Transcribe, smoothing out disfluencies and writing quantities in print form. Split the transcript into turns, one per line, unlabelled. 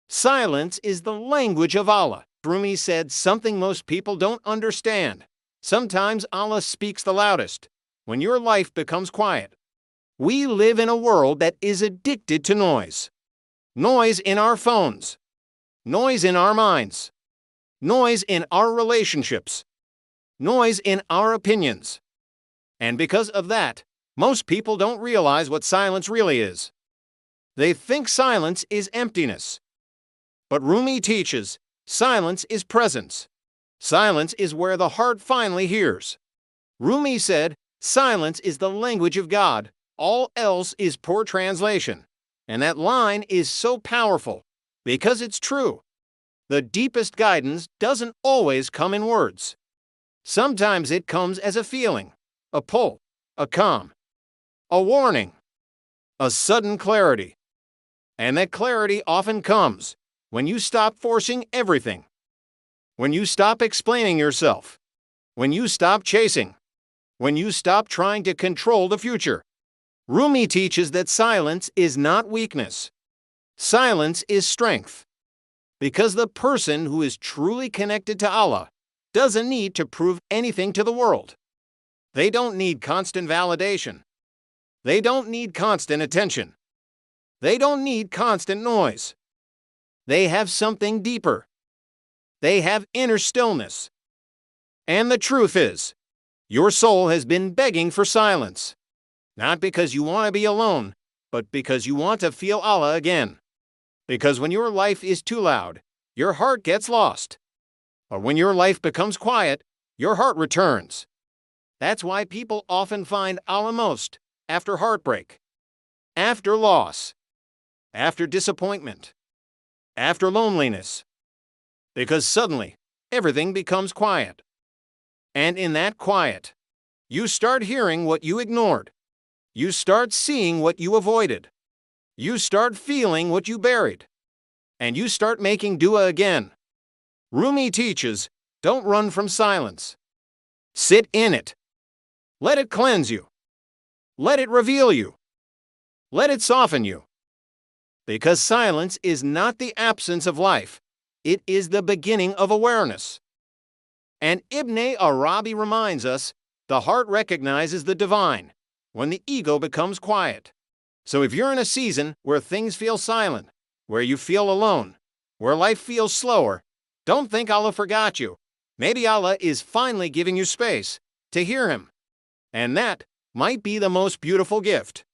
Silence is the language of Allah. Rumi said something most people don't understand. Sometimes Allah speaks the loudest when your life becomes quiet. We live in a world that is addicted to noise. Noise in our phones. Noise in our minds. Noise in our relationships. Noise in our opinions. And because of that, most people don't realize what silence really is. They think silence is emptiness. But Rumi teaches, silence is presence. Silence is where the heart finally hears. Rumi said, silence is the language of God. All else is poor translation. And that line is so powerful because it's true. The deepest guidance doesn't always come in words. Sometimes it comes as a feeling, a pull, a calm, a warning, a sudden clarity. And that clarity often comes when you stop forcing everything, when you stop explaining yourself, when you stop chasing, when you stop trying to control the future. Rumi teaches that silence is not weakness. Silence is strength. Because the person who is truly connected to Allah doesn't need to prove anything to the world. They don't need constant validation. They don't need constant attention. They don't need constant noise. They have something deeper. They have inner stillness. And the truth is, your soul has been begging for silence. Not because you want to be alone, but because you want to feel Allah again. Because when your life is too loud, your heart gets lost. Or when your life becomes quiet, your heart returns. That's why people often find Allah most after heartbreak, after loss, after disappointment, after loneliness. Because suddenly, everything becomes quiet. And in that quiet, you start hearing what you ignored. You start seeing what you avoided. You start feeling what you buried. And you start making dua again. Rumi teaches, don't run from silence. Sit in it. Let it cleanse you. Let it reveal you. Let it soften you. Because silence is not the absence of life. It is the beginning of awareness. And Ibnay Araabi reminds us, the heart recognizes the divine when the ego becomes quiet. So if you're in a season where things feel silent, where you feel alone, where life feels slower, don't think Allah forgot you. Maybe Allah is finally giving you space to hear Him. And that might be the most beautiful gift.